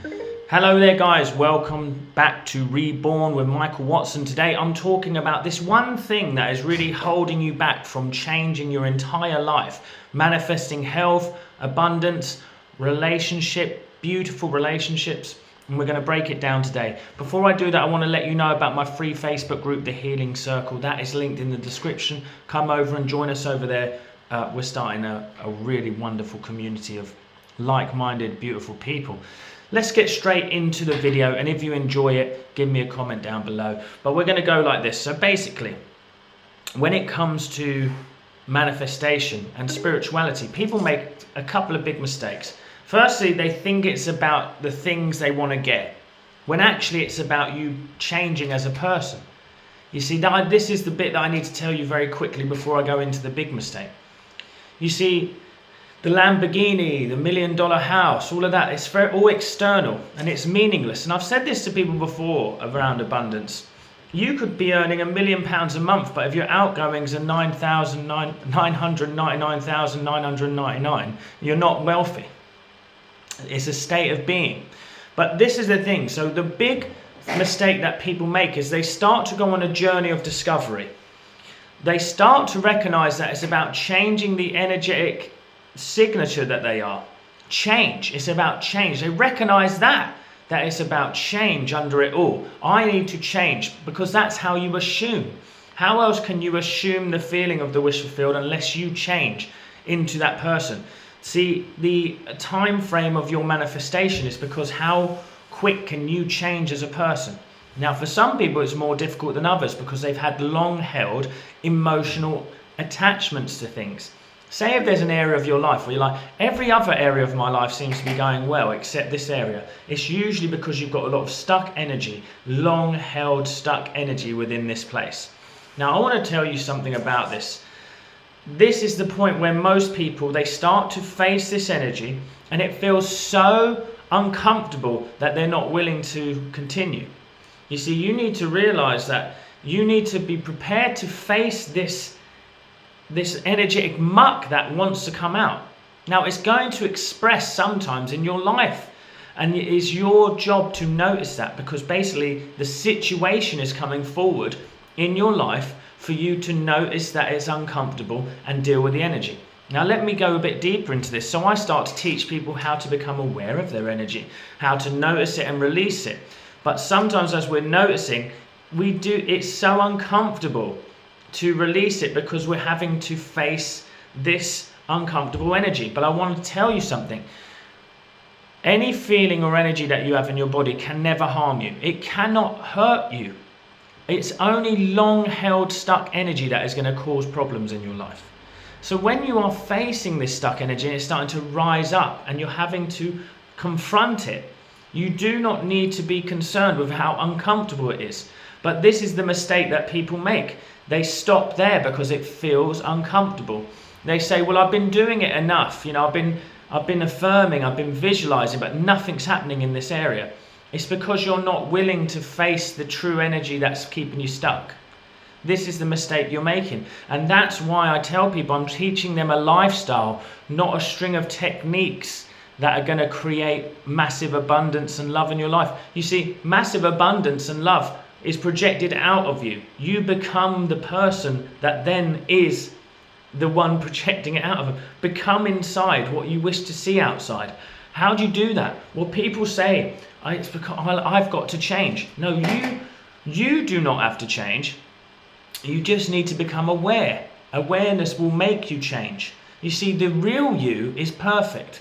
Hello there guys, welcome back to Reborn with Michael Watson. Today I'm talking about this one thing that is really holding you back from changing your entire life, manifesting health, abundance, beautiful relationships, and we're going to break it down today. Before I do that, I want to let you know about my free Facebook group, The Healing Circle. That is linked in the description. Come over and join us over there. We're starting a really wonderful community of like-minded, beautiful people. Let's get straight into the video, and if you enjoy it, give me a comment down below. But we're going to go like this. So basically, when it comes to manifestation and spirituality, people make a couple of big mistakes. Firstly, they think it's about the things they want to get, when actually it's about you changing as a person. You see, this is the bit that I need to tell you very quickly before I go into the big mistake. You see, the Lamborghini, the $1 million house, all of that, it's all external and it's meaningless. And I've said this to people before around abundance. You could be earning £1 million a month, but if your outgoings are 999,999, you're not wealthy. It's a state of being. But this is the thing. So the big mistake that people make is they start to go on a journey of discovery. They start to recognize that it's about changing the energetic signature that they are. Change. It's about change. They recognize that it's about change under it all. I need to change, because that's how you assume. How else can you assume the feeling of the wish fulfilled unless you change into that person? See, the time frame of your manifestation is because how quick can you change as a person? Now, for some people it's more difficult than others because they've had long held emotional attachments to things. Say if there's an area of your life where you're like, every other area of my life seems to be going well except this area. It's usually because you've got a lot of stuck energy, long held stuck energy within this place. Now I want to tell you something about this. This is the point where most people, they start to face this energy and it feels so uncomfortable that they're not willing to continue. You see, you need to realize that you need to be prepared to face this energetic muck that wants to come out. Now, it's going to express sometimes in your life, and it is your job to notice that, because basically the situation is coming forward in your life for you to notice that it's uncomfortable and deal with the energy. Now, let me go a bit deeper into this. So I start to teach people how to become aware of their energy, how to notice it and release it. But sometimes as we're noticing, it's so uncomfortable to release it because we're having to face this uncomfortable energy. But I want to tell you something. Any feeling or energy that you have in your body can never harm you. It cannot hurt you. It's only long held stuck energy that is going to cause problems in your life. So when you are facing this stuck energy and it's starting to rise up and you're having to confront it, you do not need to be concerned with how uncomfortable it is. But this is the mistake that people make. They stop there because it feels uncomfortable. They say, well, I've been doing it enough. I've been affirming, I've been visualizing, but nothing's happening in this area. It's because you're not willing to face the true energy that's keeping you stuck. This is the mistake you're making. And that's why I tell people I'm teaching them a lifestyle, not a string of techniques that are going to create massive abundance and love in your life. You see, massive abundance and love is projected out of you. You become the person that then is the one projecting it out of you. Become inside what you wish to see outside. How do you do that? Well, people say, it's because I've got to change. No, you do not have to change. You just need to become aware. Awareness will make you change. You see, the real you is perfect,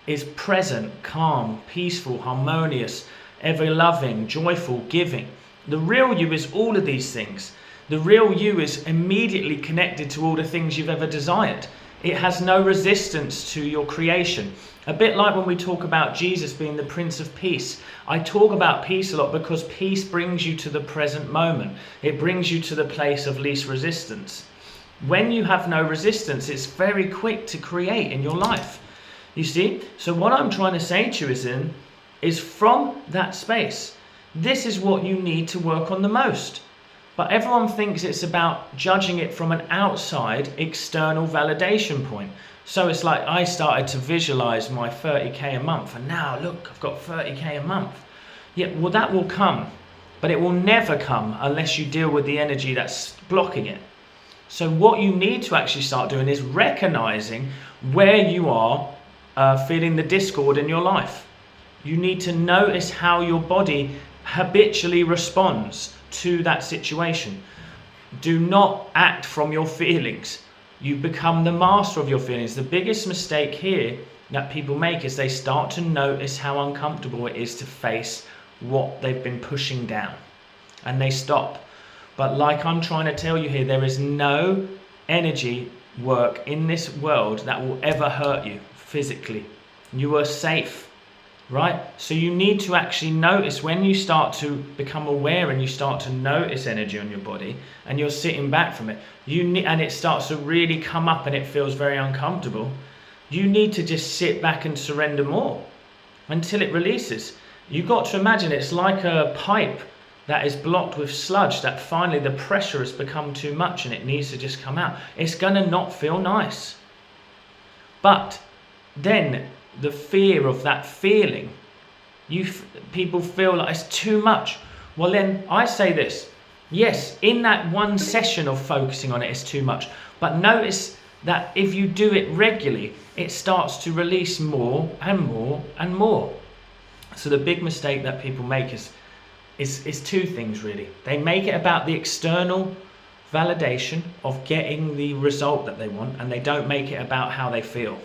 is present, calm, peaceful, harmonious, ever-loving, joyful, giving. The real you is all of these things. The real you is immediately connected to all the things you've ever desired. It has no resistance to your creation. A bit like when we talk about Jesus being the Prince of Peace. I talk about peace a lot because peace brings you to the present moment. It brings you to the place of least resistance. When you have no resistance, it's very quick to create in your life. You see? So what I'm trying to say to you is from that space, this is what you need to work on the most. But everyone thinks it's about judging it from an outside external validation point. So it's like I started to visualize my 30k a month, and now look, I've got 30k a month. Yeah, well, that will come, but it will never come unless you deal with the energy that's blocking it. So what you need to actually start doing is recognizing where you are feeling the discord in your life. You need to notice how your body habitually responds to that situation. Do not act from your feelings. You become the master of your feelings. The biggest mistake here that people make is they start to notice how uncomfortable it is to face what they've been pushing down, and they stop. But like I'm trying to tell you here, there is no energy work in this world that will ever hurt you physically. You are safe, right? So you need to actually notice when you start to become aware and you start to notice energy on your body and you're sitting back from it, and it starts to really come up and it feels very uncomfortable. You need to just sit back and surrender more until it releases. You've got to imagine it's like a pipe that is blocked with sludge, that finally the pressure has become too much and it needs to just come out. It's going to not feel nice. But then the fear of that feeling, people feel like it's too much. Well, then I say this, yes, in that one session of focusing on it, it's too much. But notice that if you do it regularly, it starts to release more and more and more. So the big mistake that people make is two things really. They make it about the external validation of getting the result that they want, and they don't make it about how they feel.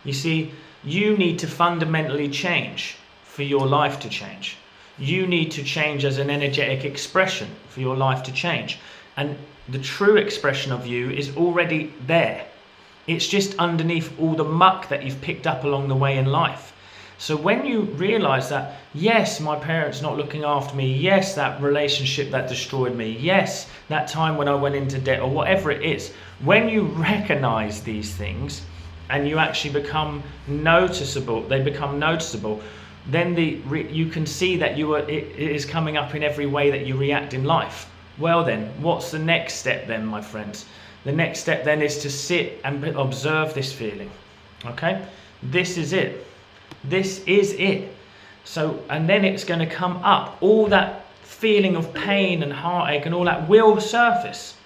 You see, you need to fundamentally change for your life to change. You need to change as an energetic expression for your life to change. And the true expression of you is already there. It's just underneath all the muck that you've picked up along the way in life. So when you realize that, yes, my parents not looking after me, yes, that relationship that destroyed me, yes, that time when I went into debt, or whatever it is, when you recognize these things and you actually become noticeable, they become noticeable, then you can see that it is coming up in every way that you react in life. Well then, what's the next step then, my friends? The next step then is to sit and observe this feeling. Okay? This is it. This is it. So, and then it's going to come up. All that feeling of pain and heartache and all that will surface.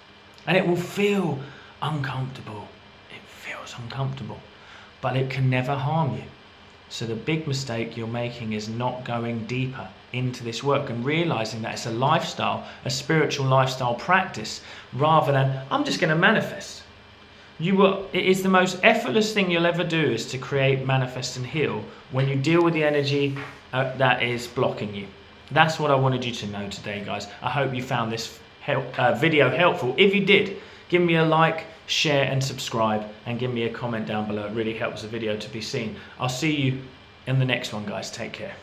And it will feel uncomfortable. It feels uncomfortable. But it can never harm you. So the big mistake you're making is not going deeper into this work and realizing that it's a lifestyle, a spiritual lifestyle practice, rather than, I'm just going to manifest. It is the most effortless thing you'll ever do, is to create, manifest and heal when you deal with the energy that is blocking you. That's what I wanted you to know today, guys. I hope you found this video helpful. If you did, give me a like, share and subscribe, and give me a comment down below. It really helps the video to be seen. I'll see you in the next one, guys. Take care.